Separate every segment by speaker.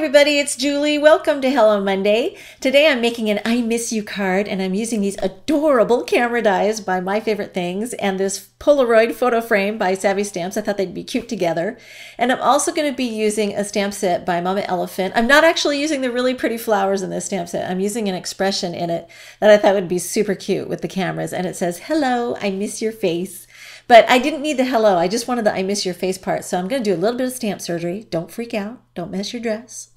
Speaker 1: everybody, it's Julie. Welcome to Hello Monday. Today I'm making an I miss you card and I'm using these adorable camera dies by My Favorite Things and this Polaroid photo frame by Savvy Stamps. I thought they'd be cute together. And I'm also going to be using a stamp set by Mama Elephant. I'm not actually using the really pretty flowers in this stamp set. I'm using an expression in it that I thought would be super cute with the cameras. And it says, "Hello, I miss your face." But I didn't need the hello. I just wanted the I miss your face part. So I'm going to do a little bit of stamp surgery. Don't freak out. Don't mess your dress.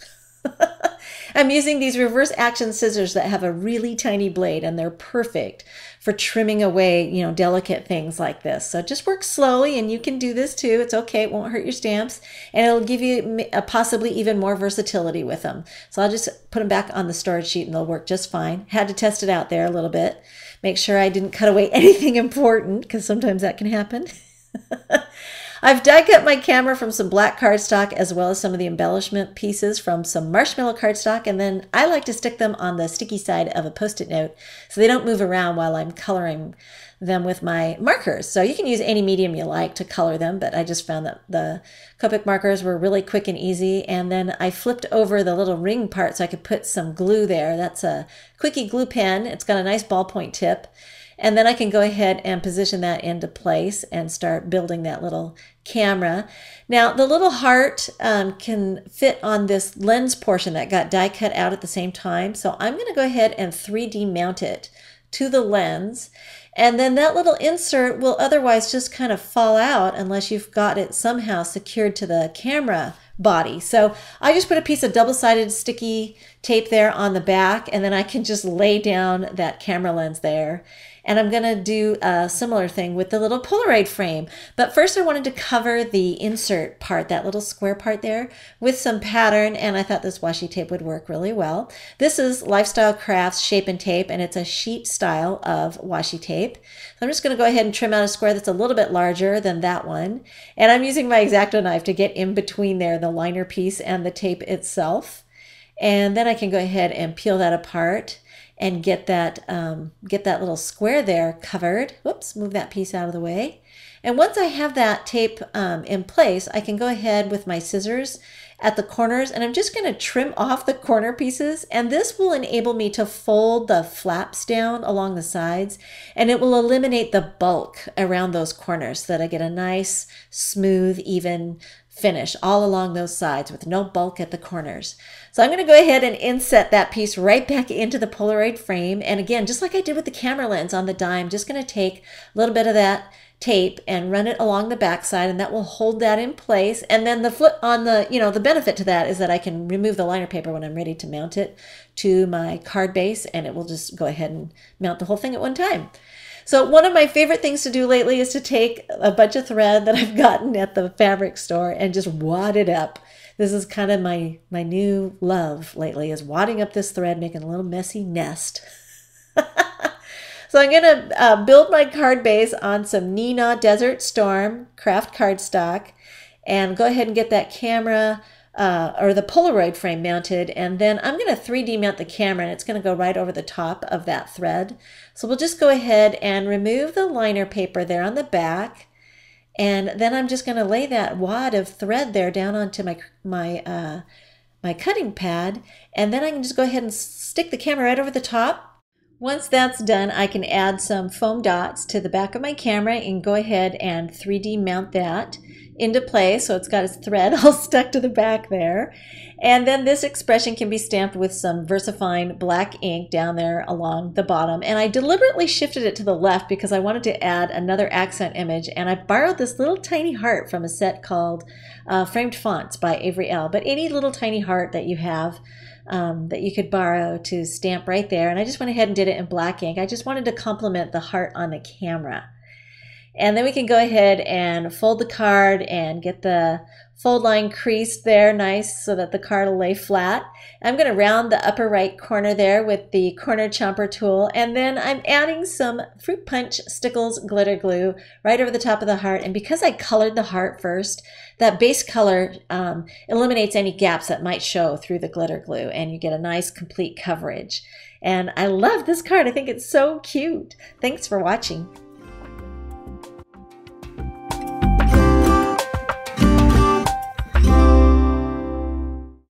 Speaker 1: I'm using these reverse action scissors that have a really tiny blade and they're perfect for trimming away, delicate things like this. So just work slowly and you can do this too. It's okay. It won't hurt your stamps and it'll give you possibly even more versatility with them. So I'll just put them back on the storage sheet and they'll work just fine. Had to test it out there a little bit. Make sure I didn't cut away anything important because sometimes that can happen. I've die cut my camera from some black cardstock as well as some of the embellishment pieces from some marshmallow cardstock, and then I like to stick them on the sticky side of a Post-it note so they don't move around while I'm coloring them with my markers. So you can use any medium you like to color them, but I just found that the Copic markers were really quick and easy, and then I flipped over the little ring part so I could put some glue there. That's a Quickie glue pen. It's got a nice ballpoint tip. And then I can go ahead and position that into place and start building that little camera. Now the little heart can fit on this lens portion that got die cut out at the same time. So I'm going to go ahead and 3D mount it to the lens. And then that little insert will otherwise just kind of fall out unless you've got it somehow secured to the camera body. So I just put a piece of double-sided sticky tape there on the back, and then I can just lay down that camera lens there. And I'm going to do a similar thing with the little Polaroid frame. But first I wanted to cover the insert part, that little square part there, with some pattern, and I thought this washi tape would work really well. This is Lifestyle Crafts Shape and Tape, and it's a sheet style of washi tape. So I'm just going to go ahead and trim out a square that's a little bit larger than that one. And I'm using my X-Acto knife to get in between there, the liner piece and the tape itself. And then I can go ahead and peel that apart and get that little square there covered. Whoops, move that piece out of the way. And once I have that tape in place, I can go ahead with my scissors at the corners, and I'm just going to trim off the corner pieces, and this will enable me to fold the flaps down along the sides, and it will eliminate the bulk around those corners so that I get a nice, smooth, even finish all along those sides with no bulk at the corners. So I'm going to go ahead and inset that piece right back into the Polaroid frame. And again, just like I did with the camera lens on the die, I'm just going to take a little bit of that tape and run it along the back side, and that will hold that in place. And then the flip on the, the benefit to that is that I can remove the liner paper when I'm ready to mount it to my card base, and it will just go ahead and mount the whole thing at one time. So one of my favorite things to do lately is to take a bunch of thread that I've gotten at the fabric store and just wad it up. This is kind of my new love lately, is wadding up this thread, making a little messy nest. So I'm going to build my card base on some Neenah Desert Storm craft cardstock and go ahead and get that camera or the Polaroid frame mounted, and then I'm going to 3D mount the camera, and it's going to go right over the top of that thread. So we'll just go ahead and remove the liner paper there on the back, and then I'm just going to lay that wad of thread there down onto my cutting pad, and then I can just go ahead and stick the camera right over the top. Once that's done, I can add some foam dots to the back of my camera and go ahead and 3D mount that into place so it's got its thread all stuck to the back there. And then this expression can be stamped with some VersaFine black ink down there along the bottom. And I deliberately shifted it to the left because I wanted to add another accent image, and I borrowed this little tiny heart from a set called Framed Fonts by Avery L. But any little tiny heart that you have that you could borrow to stamp right there. And I just went ahead and did it in black ink. I just wanted to complement the heart on the camera. And then we can go ahead and fold the card and get the fold line creased there nice so that the card will lay flat. I'm going to round the upper right corner there with the corner chomper tool, and then I'm adding some Fruit Punch Stickles glitter glue right over the top of the heart. And because I colored the heart first, that base color eliminates any gaps that might show through the glitter glue, and you get a nice complete coverage. And I love this card. I think it's so cute. Thanks for watching.